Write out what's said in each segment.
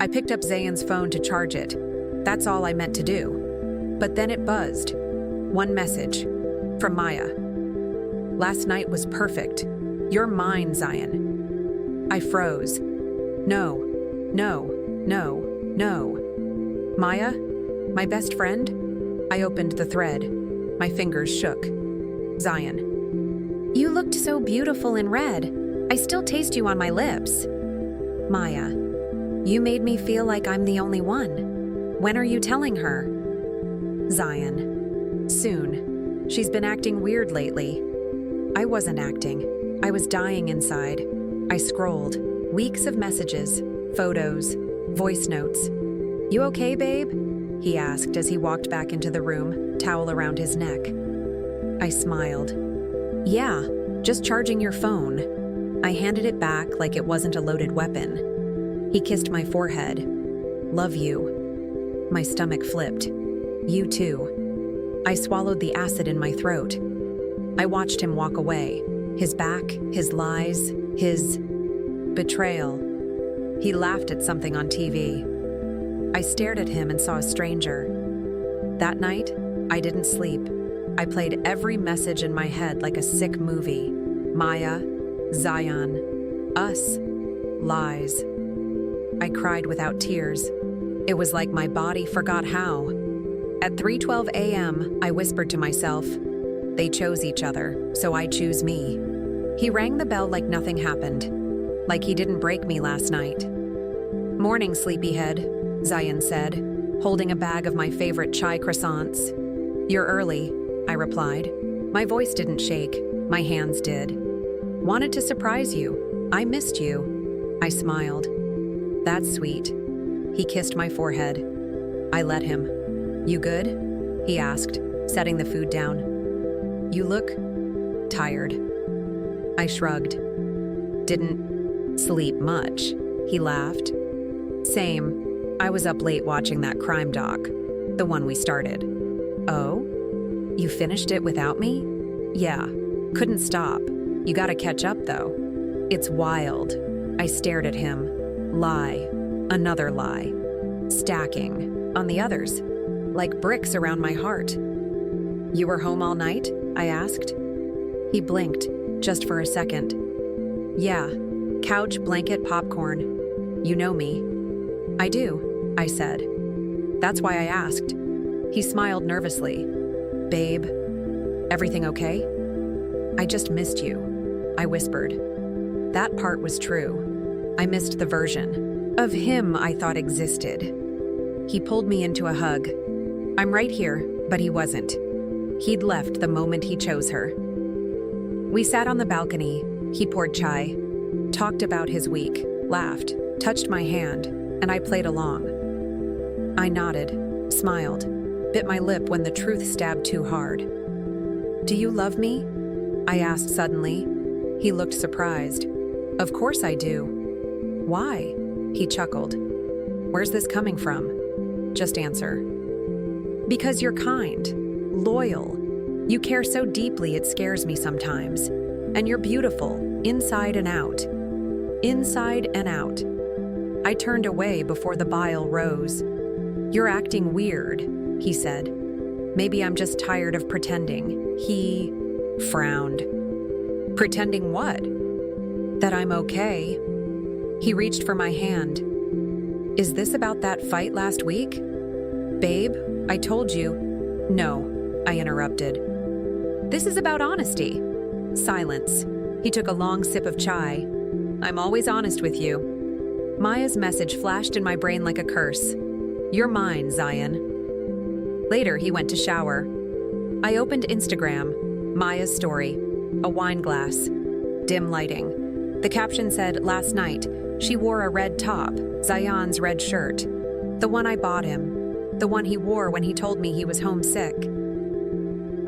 I picked up Zayn's phone to charge it. That's all I meant to do. But then it buzzed. One message. From Maya. Last night was perfect. You're mine, Zayn. I froze. No, no, no, no. Maya? My best friend? I opened the thread. My fingers shook. Zayn. You looked so beautiful in red. I still taste you on my lips. Maya. You made me feel like I'm the only one. When are you telling her? Zayn. Soon. She's been acting weird lately. I wasn't acting. I was dying inside. I scrolled. Weeks of messages, photos, voice notes. You okay, babe? He asked as he walked back into the room, towel around his neck. I smiled. Yeah, just charging your phone. I handed it back like it wasn't a loaded weapon. He kissed my forehead. Love you. My stomach flipped. You too. I swallowed the acid in my throat. I watched him walk away. His back, his lies, his betrayal. He laughed at something on TV. I stared at him and saw a stranger. That night, I didn't sleep. I played every message in my head like a sick movie. Maya, Zayn, us, lies. I cried without tears. It was like my body forgot how. At 3:12 a.m., I whispered to myself, they chose each other, so I choose me. He rang the bell like nothing happened, like he didn't break me last night. Morning, sleepyhead, Zayn said, holding a bag of my favorite chai croissants. You're early, I replied. My voice didn't shake, my hands did. Wanted to surprise you. I missed you. I smiled. That's sweet. He kissed my forehead. I let him. You good? He asked, setting the food down. You look tired. I shrugged. Didn't sleep much. He laughed. Same. I was up late watching that crime doc, the one we started. Oh? You finished it without me? Yeah. Couldn't stop. You gotta catch up, though. It's wild. I stared at him. Lie. Another lie. Stacking. On the others. Like bricks around my heart. You were home all night? I asked. He blinked, just for a second. Yeah. Couch, blanket, popcorn. You know me. I do, I said. That's why I asked. He smiled nervously. Babe, everything okay? I just missed you, I whispered. That part was true. I missed the version of him I thought existed. He pulled me into a hug. I'm right here, but he wasn't. He'd left the moment he chose her. We sat on the balcony. He poured chai, talked about his week, laughed, touched my hand, and I played along. I nodded, smiled, bit my lip when the truth stabbed too hard. Do you love me? I asked suddenly. He looked surprised. Of course I do. Why? He chuckled. Where's this coming from? Just answer. Because you're kind, loyal. You care so deeply it scares me sometimes. And you're beautiful, inside and out. Inside and out. I turned away before the bile rose. You're acting weird, he said. Maybe I'm just tired of pretending. He frowned. Pretending what? That I'm okay. He reached for my hand. Is this about that fight last week? Babe, I told you. No, I interrupted. This is about honesty. Silence. He took a long sip of chai. I'm always honest with you. Maya's message flashed in my brain like a curse. You're mine, Zayn. Later, he went to shower. I opened Instagram. Maya's story. A wine glass. Dim lighting. The caption said, last night, she wore a red top, Zayn's red shirt. The one I bought him. The one he wore when he told me he was homesick.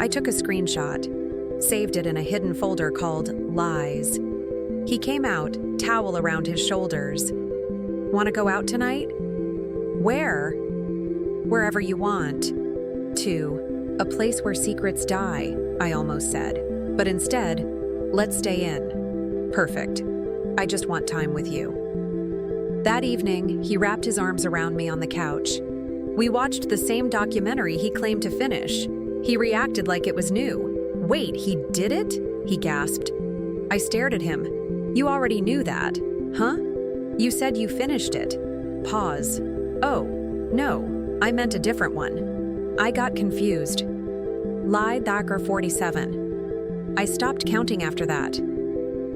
I took a screenshot, saved it in a hidden folder called Lies. He came out, towel around his shoulders. Want to go out tonight? Where? Wherever you want. To a place where secrets die, I almost said. But instead, let's stay in. Perfect. I just want time with you. That evening, he wrapped his arms around me on the couch. We watched the same documentary he claimed to finish. He reacted like it was new. "Wait, he did it?" he gasped. I stared at him. "You already knew that, huh? You said you finished it." Pause. "Oh, no, I meant a different one." I got confused. Lied Thacker 47. I stopped counting after that.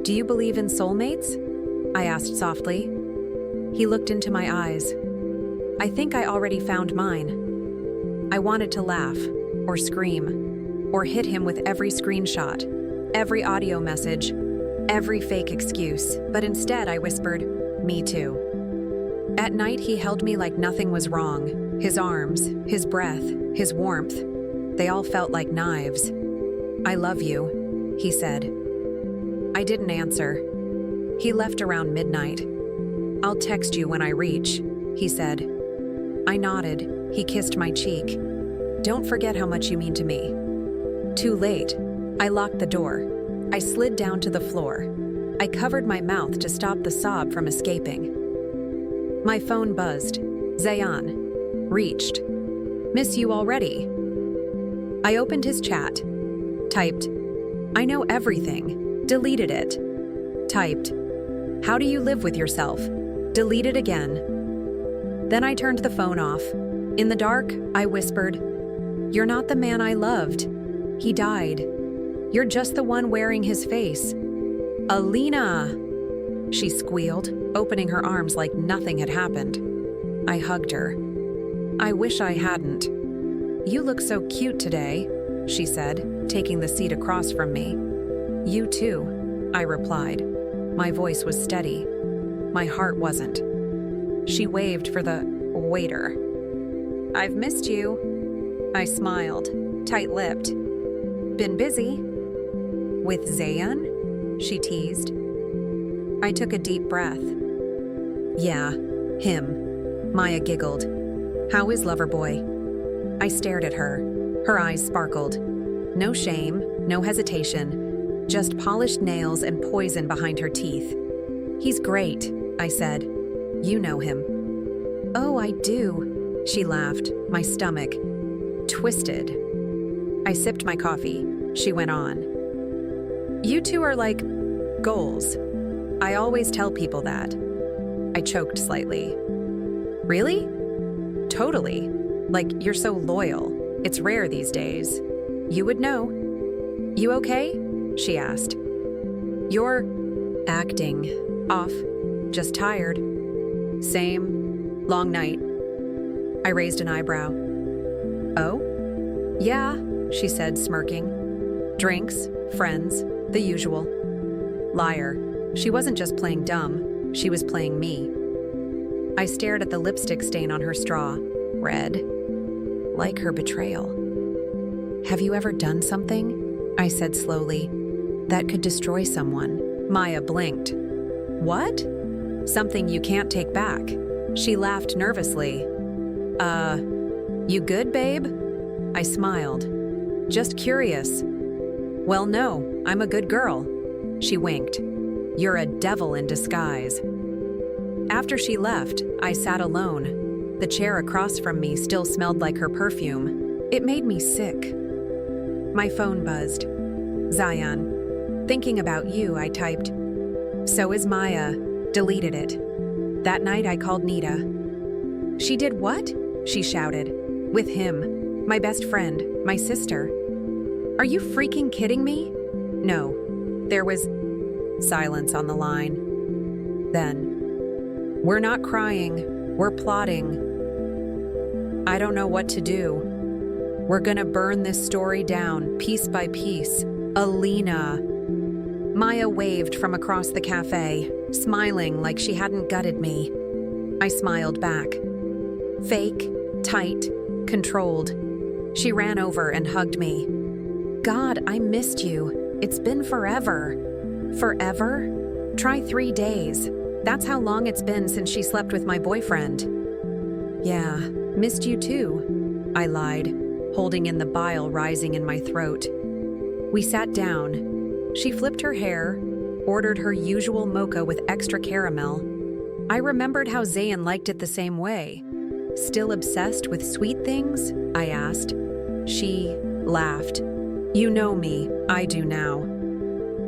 "Do you believe in soulmates?" I asked softly. He looked into my eyes. "I think I already found mine." I wanted to laugh, or scream, or hit him with every screenshot, every audio message, every fake excuse, but instead I whispered, "Me too." At night, he held me like nothing was wrong. His arms, his breath, his warmth, they all felt like knives. "I love you," he said. I didn't answer. He left around midnight. "I'll text you when I reach," he said. I nodded. He kissed my cheek. "Don't forget how much you mean to me." Too late. I locked the door. I slid down to the floor. I covered my mouth to stop the sob from escaping. My phone buzzed. Zayan. Reached. "Miss you already." I opened his chat. Typed, "I know everything." Deleted it. Typed, "How do you live with yourself?" Deleted again. Then I turned the phone off. In the dark, I whispered, "You're not the man I loved. He died. You're just the one wearing his face." "Alina!" She squealed, opening her arms like nothing had happened. I hugged her. "I wish I hadn't." "You look so cute today," she said, taking the seat across from me. "You too," I replied. My voice was steady. My heart wasn't. She waved for the waiter. "I've missed you." I smiled, tight-lipped. "Been busy?" "With Zayan?" she teased. I took a deep breath. "Yeah, him." Maya giggled. "How is Loverboy?" I stared at her. Her eyes sparkled. No shame, no hesitation, just polished nails and poison behind her teeth. "He's great," I said. "You know him." "Oh, I do," she laughed, my stomach twisted. I sipped my coffee. She went on. "You two are like goals. I always tell people that." I choked slightly. "Really?" "Totally. Like, you're so loyal. It's rare these days. You would know." "You okay?" she asked. "You're acting off. Just tired." "Same. Long night." I raised an eyebrow. "Oh?" "Yeah," she said, smirking. "Drinks, friends, the usual." Liar. She wasn't just playing dumb, she was playing me. I stared at the lipstick stain on her straw. Red. Like her betrayal. "Have you ever done something," I said slowly, "that could destroy someone?" Maya blinked. "What?" "Something you can't take back." She laughed nervously. You good, babe?" I smiled. "Just curious." "Well, no, I'm a good girl." She winked. "You're a devil in disguise." After she left, I sat alone. The chair across from me still smelled like her perfume. It made me sick. My phone buzzed. "Zayan. Thinking about you," I typed. "So is Maya." Deleted it. That night I called Nita. "She did what?" she shouted. "With him. My best friend. My sister." "Are you freaking kidding me?" "No." There was silence on the line. Then, "We're not crying. We're plotting. I don't know what to do. We're gonna burn this story down, piece by piece. Alina." Maya waved from across the cafe, smiling like she hadn't gutted me. I smiled back. Fake, tight, controlled. She ran over and hugged me. "God, I missed you. It's been forever." "Forever? Try 3 days. That's how long it's been since she slept with my boyfriend." "Yeah, missed you too," I lied, holding in the bile rising in my throat. We sat down. She flipped her hair, ordered her usual mocha with extra caramel. I remembered how Zayn liked it the same way. Still obsessed with sweet things? I asked. She laughed. You know me, I do now.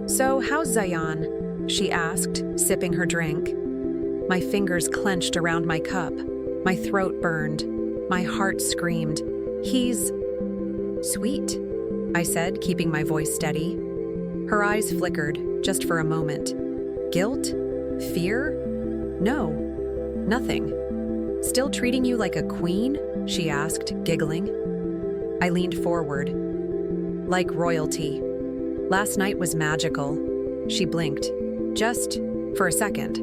So, how's Zayan? She asked, sipping her drink. My fingers clenched around my cup. My throat burned. My heart screamed. He's sweet, I said, keeping my voice steady. Her eyes flickered, just for a moment. Guilt? Fear? No, nothing. Still treating you like a queen? She asked, giggling. I leaned forward. Like royalty. Last night was magical. She blinked. Just for a second.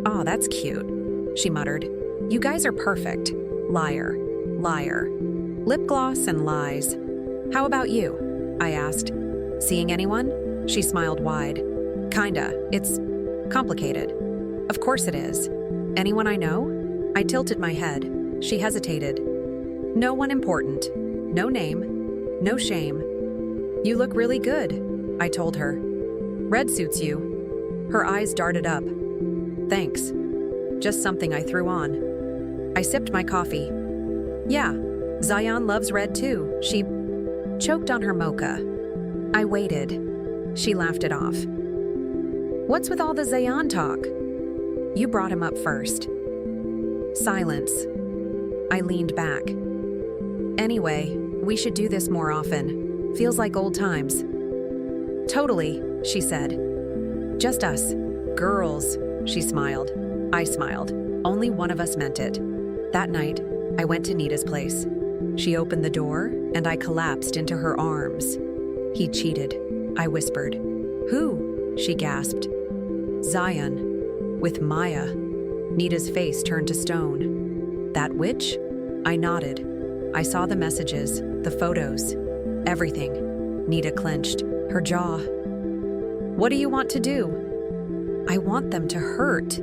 "Aw, that's cute," she muttered. "You guys are perfect. Liar. Liar. Lip gloss and lies. How about you?" I asked. "Seeing anyone?" She smiled wide. "Kinda. It's complicated." "Of course it is. Anyone I know?" I tilted my head. She hesitated. "No one important. No name. No shame." "You look really good," I told her. "Red suits you." Her eyes darted up. "Thanks. Just something I threw on." I sipped my coffee. "Yeah, Zayan loves red too." She choked on her mocha. I waited. She laughed it off. "What's with all the Zayan talk?" "You brought him up first." Silence. I leaned back. "Anyway, we should do this more often. Feels like old times." "Totally," she said. "Just us. Girls," she smiled. I smiled. Only one of us meant it. That night, I went to Nita's place. She opened the door, and I collapsed into her arms. "He cheated," I whispered. "Who?" she gasped. "Zayan. With Maya." Nita's face turned to stone. "That witch?" I nodded. I saw the messages, the photos, everything. Nita clenched, her jaw. "What do you want to do?" "I want them to hurt."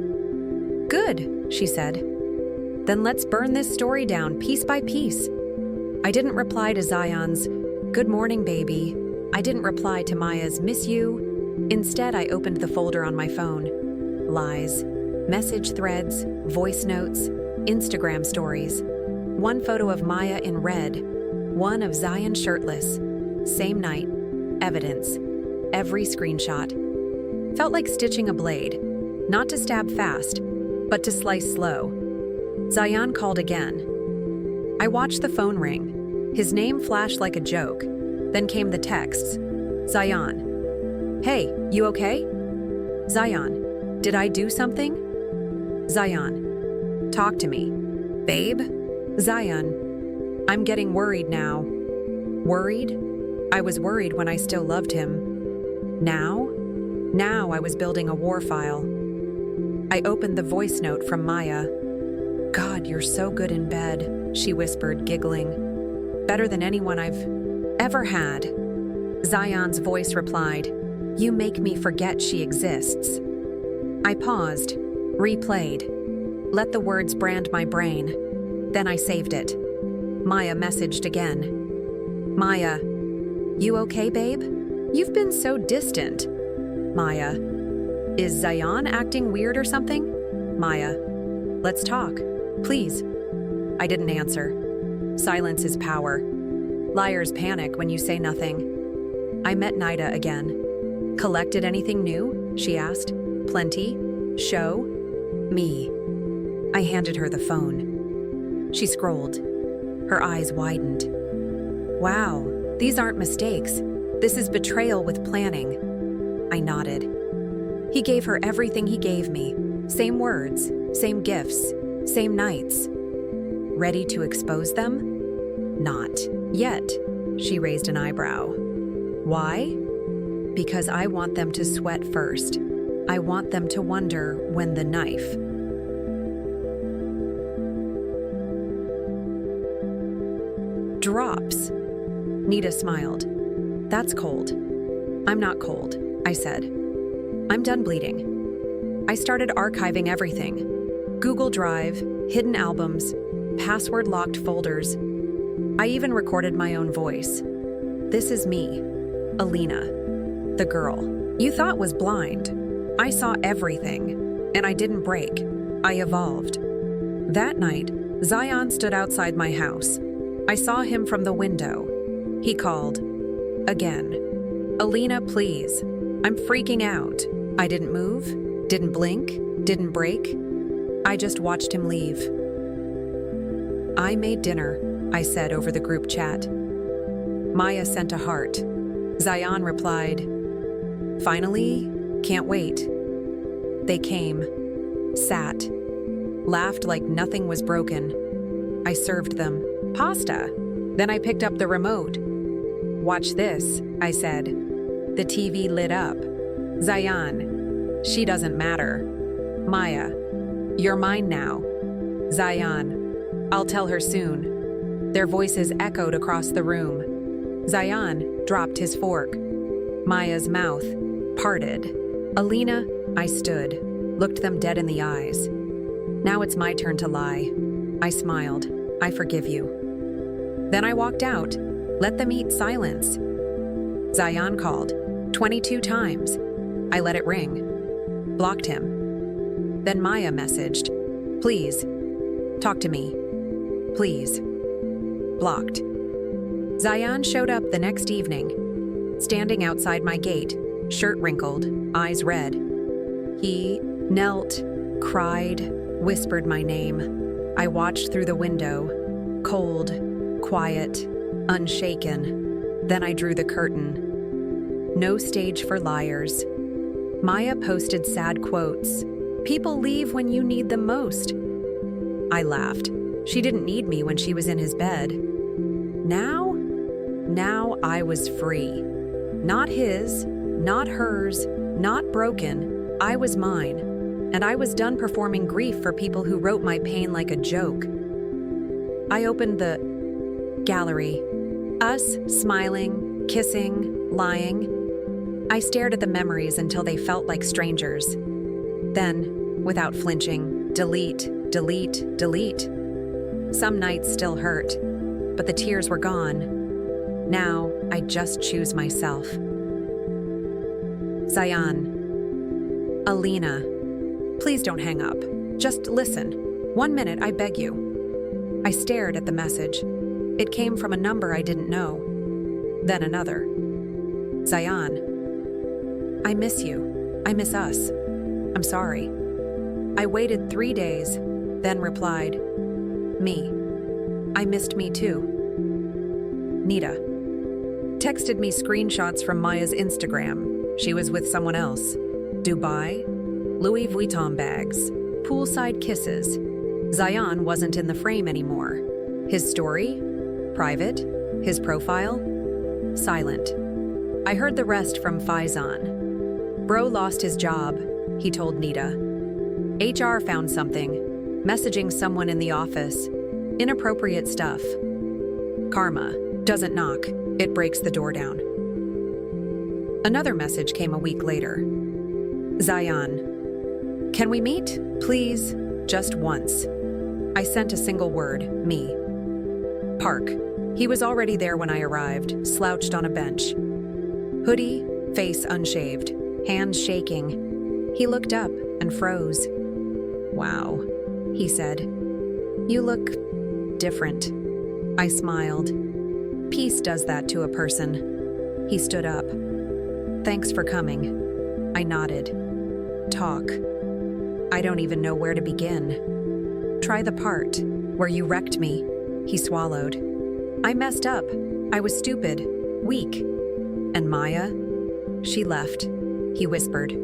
"Good," she said. "Then let's burn this story down piece by piece." I didn't reply to Zayan's, "Good morning, baby." I didn't reply to Maya's, "Miss you." Instead, I opened the folder on my phone. Lies. Message threads, voice notes, Instagram stories. One photo of Maya in red, one of Zayan shirtless. Same night. Evidence. Every screenshot. Felt like stitching a blade. Not to stab fast, but to slice slow. Zayan called again. I watched the phone ring. His name flashed like a joke. Then came the texts. Zayan. "Hey, you okay?" Zayan. "Did I do something?" Zayan. "Talk to me." "Babe?" Zayan. "I'm getting worried now." Worried? I was worried when I still loved him. Now? Now I was building a war file. I opened the voice note from Maya. "God, you're so good in bed," she whispered, giggling. "Better than anyone I've ever had." Zayan's voice replied, "You make me forget she exists." I paused, replayed, let the words brand my brain. Then I saved it. Maya messaged again. "Maya, you okay, babe? You've been so distant." Maya. "Is Zayan acting weird or something?" Maya. "Let's talk, please." I didn't answer. Silence is power. Liars panic when you say nothing. I met Nida again. "Collected anything new?" she asked. "Plenty? Show?" "Me." I handed her the phone. She scrolled. Her eyes widened. "Wow, these aren't mistakes. This is betrayal with planning." I nodded. He gave her everything he gave me. Same words, same gifts, same nights. Ready to expose them? Not yet. She raised an eyebrow. Why? Because I want them to sweat first. I want them to wonder when the knife. Drops. Nita smiled. "That's cold." "I'm not cold," I said. "I'm done bleeding." I started archiving everything. Google Drive, hidden albums, password-locked folders. I even recorded my own voice. This is me, Alina, the girl you thought was blind. I saw everything, and I didn't break. I evolved. That night, Zion stood outside my house. I saw him from the window. He called. Again. "Alina, please. I'm freaking out." I didn't move, didn't blink, didn't break. I just watched him leave. "I made dinner," I said over the group chat. Maya sent a heart. Zion replied, "Finally, can't wait." They came, sat, laughed like nothing was broken. I served them pasta. Then I picked up the remote. "Watch this," I said. The TV lit up. Zion, "She doesn't matter." Maya, "You're mine now." Zion, "I'll tell her soon." Their voices echoed across the room. Zion dropped his fork. Maya's mouth parted. "Alina," I stood, looked them dead in the eyes. "Now it's my turn to lie." I smiled. "I forgive you." Then I walked out, let them eat silence. Zion called 22 times. I let it ring. Blocked him. Then Maya messaged, "Please, talk to me. Please." Blocked. Zion showed up the next evening, standing outside my gate, shirt wrinkled, eyes red. He knelt, cried, whispered my name. I watched through the window, cold, quiet, unshaken. Then I drew the curtain. No stage for liars. Maya posted sad quotes. "People leave when you need them most." I laughed. She didn't need me when she was in his bed. Now I was free. Not his, not hers, not broken. I was mine. And I was done performing grief for people who wrote my pain like a joke. I opened the gallery. Us, smiling, kissing, lying. I stared at the memories until they felt like strangers. Then, without flinching, delete, delete, delete. Some nights still hurt, but the tears were gone. Now, I just choose myself. Zion. "Alina, please don't hang up. Just listen. 1 minute, I beg you." I stared at the message. It came from a number I didn't know. Then another. "Zion, I miss you. I miss us. I'm sorry." I waited 3 days, then replied, "Me. I missed me too." Nita. Texted me screenshots from Maya's Instagram. She was with someone else. Dubai, Louis Vuitton bags, poolside kisses. Zion wasn't in the frame anymore. His story? Private. His profile? Silent. I heard the rest from Faizan. "Bro lost his job," he told Nita. "HR found something. Messaging someone in the office. Inappropriate stuff. Karma doesn't knock, it breaks the door down." Another message came a week later. "Zion, can we meet? Please, just once." I sent a single word, "Me." Park. He was already there when I arrived, slouched on a bench. Hoodie, face unshaved, hands shaking. He looked up and froze. "Wow," he said. "You look different." I smiled. Peace does that to a person. He stood up. "Thanks for coming." I nodded. "Talk." "I don't even know where to begin." "Try the part where you wrecked me." He swallowed. "I messed up. I was stupid, weak." "And Maya?" "She left," he whispered.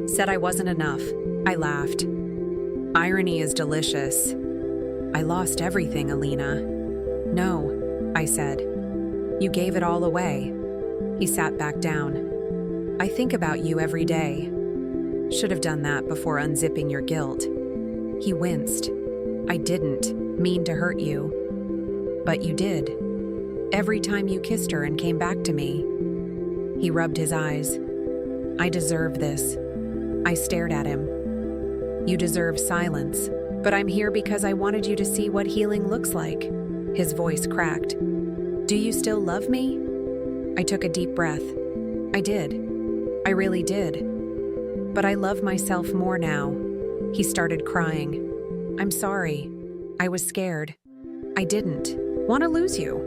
"Said I wasn't enough." I laughed. "Irony is delicious." "I lost everything, Alina." "No," I said. "You gave it all away." He sat back down. "I think about you every day." "Should have done that before unzipping your guilt." He winced. "I didn't mean to hurt you." "But you did. Every time you kissed her and came back to me." He rubbed his eyes. "I deserve this." I stared at him. "You deserve silence, but I'm here because I wanted you to see what healing looks like." His voice cracked. "Do you still love me?" I took a deep breath. I did. I really did. But I love myself more now. He started crying. "I'm sorry. I was scared. I didn't want to lose you."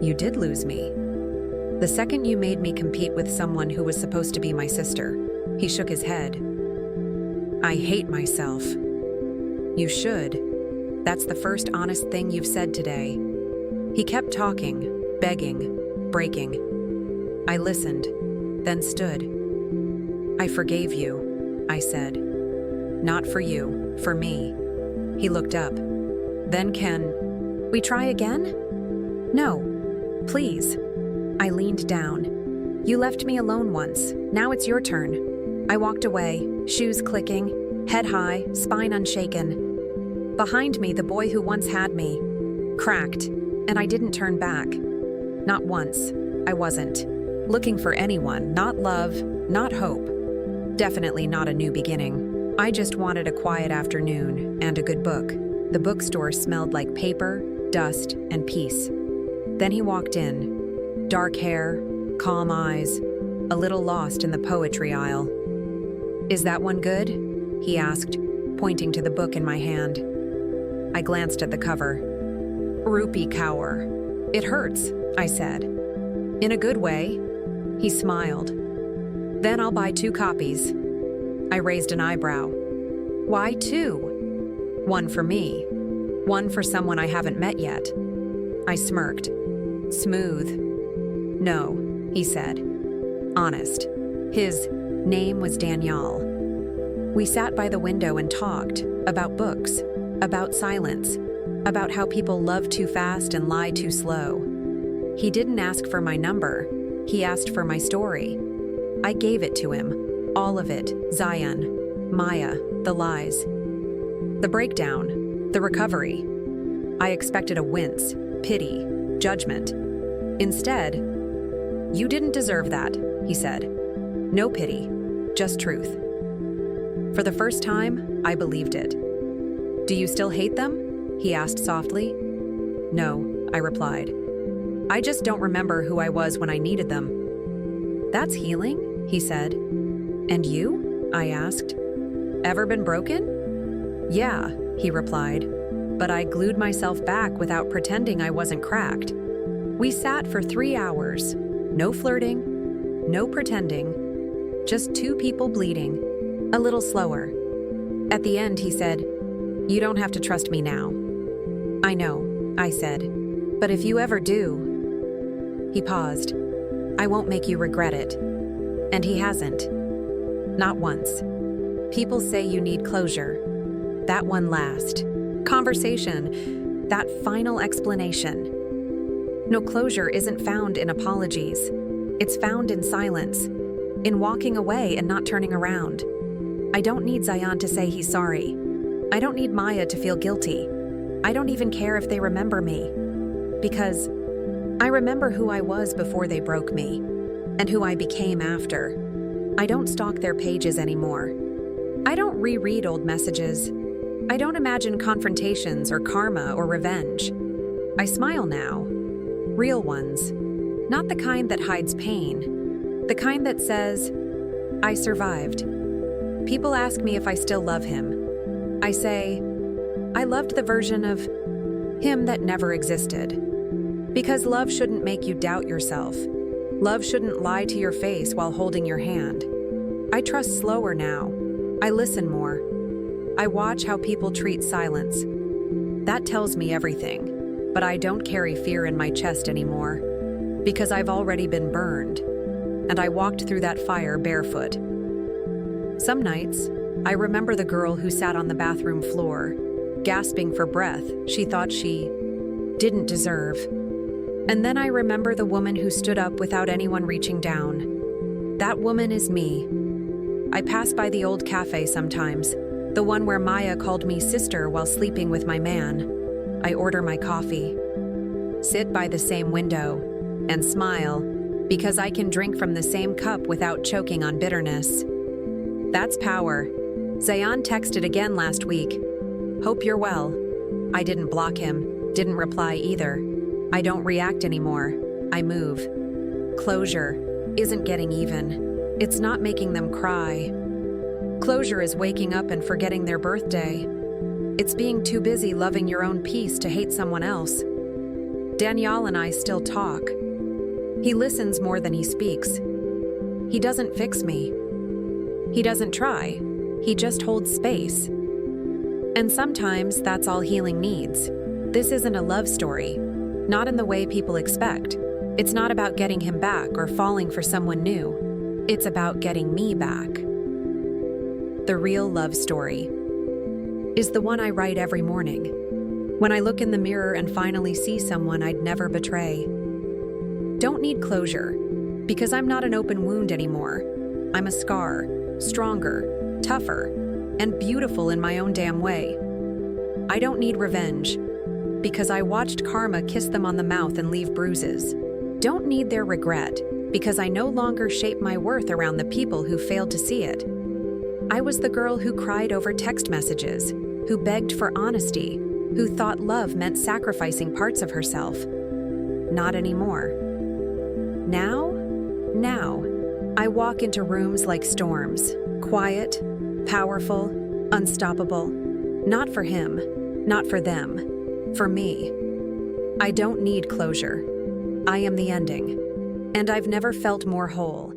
"You did lose me. The second you made me compete with someone who was supposed to be my sister." He shook his head. "I hate myself." "You should. That's the first honest thing you've said today." He kept talking, begging, breaking. I listened, then stood. "I forgave you," I said. "Not for you, for me." He looked up. "Then can we try again?" "No, please." I leaned down. "You left me alone once. Now it's your turn." I walked away, shoes clicking, head high, spine unshaken. Behind me, the boy who once had me cracked, and I didn't turn back. Not once. I wasn't looking for anyone, not love, not hope. Definitely not a new beginning. I just wanted a quiet afternoon and a good book. The bookstore smelled like paper, dust, and peace. Then he walked in. Dark hair, calm eyes, a little lost in the poetry aisle. "Is that one good?" he asked, pointing to the book in my hand. I glanced at the cover. "Rupee Kaur. It hurts," I said. "In a good way." He smiled. "Then I'll buy 2 copies. I raised an eyebrow. "Why 2? One for me. One for someone I haven't met yet." I smirked. "Smooth." "No," he said. "Honest." His name was Danielle. We sat by the window and talked about books, about silence, about how people love too fast and lie too slow. He didn't ask for my number. He asked for my story. I gave it to him. All of it. Zion, Maya, the lies. The breakdown, the recovery. I expected a wince, pity, judgment. Instead, "You didn't deserve that," he said. "No pity, just truth." For the first time, I believed it. "Do you still hate them?" he asked softly. "No," I replied. "I just don't remember who I was when I needed them." "That's healing," he said. "And you?" I asked. "Ever been broken?" "Yeah," he replied, but I glued myself back without pretending I wasn't cracked. We sat for 3 hours. No flirting, no pretending, just 2 people bleeding, a little slower. At the end, he said, "You don't have to trust me now." "I know," I said, "but if you ever do..." He paused. "I won't make you regret it." And he hasn't. Not once. People say you need closure. That one last conversation, that final explanation. No, closure isn't found in apologies. It's found in silence, in walking away and not turning around. I don't need Zion to say he's sorry. I don't need Maya to feel guilty. I don't even care if they remember me. Because I remember who I was before they broke me, and who I became after. I don't stalk their pages anymore. I don't reread old messages. I don't imagine confrontations or karma or revenge. I smile now. Real ones. Not the kind that hides pain. The kind that says, "I survived." People ask me if I still love him. I say, I loved the version of him that never existed. Because love shouldn't make you doubt yourself. Love shouldn't lie to your face while holding your hand. I trust slower now. I listen more. I watch how people treat silence. That tells me everything. But I don't carry fear in my chest anymore. Because I've already been burned. And I walked through that fire barefoot. Some nights, I remember the girl who sat on the bathroom floor, gasping for breath she thought she didn't deserve. And then I remember the woman who stood up without anyone reaching down. That woman is me. I pass by the old cafe sometimes, the one where Maya called me sister while sleeping with my man. I order my coffee, sit by the same window, and smile, because I can drink from the same cup without choking on bitterness. That's power. Zion texted again last week. "Hope you're well." I didn't block him, didn't reply either. I don't react anymore. I move. Closure isn't getting even. It's not making them cry. Closure is waking up and forgetting their birthday. It's being too busy loving your own peace to hate someone else. Danielle and I still talk. He listens more than he speaks. He doesn't fix me. He doesn't try. He just holds space. And sometimes that's all healing needs. This isn't a love story, not in the way people expect. It's not about getting him back or falling for someone new. It's about getting me back. The real love story is the one I write every morning, when I look in the mirror and finally see someone I'd never betray. Don't need closure, because I'm not an open wound anymore. I'm a scar, stronger, tougher, and beautiful in my own damn way. I don't need revenge, because I watched karma kiss them on the mouth and leave bruises. Don't need their regret, because I no longer shape my worth around the people who failed to see it. I was the girl who cried over text messages, who begged for honesty, who thought love meant sacrificing parts of herself. Not anymore. Now, I walk into rooms like storms, quiet, powerful, unstoppable. Not for him, not for them, for me. I don't need closure. I am the ending, and I've never felt more whole.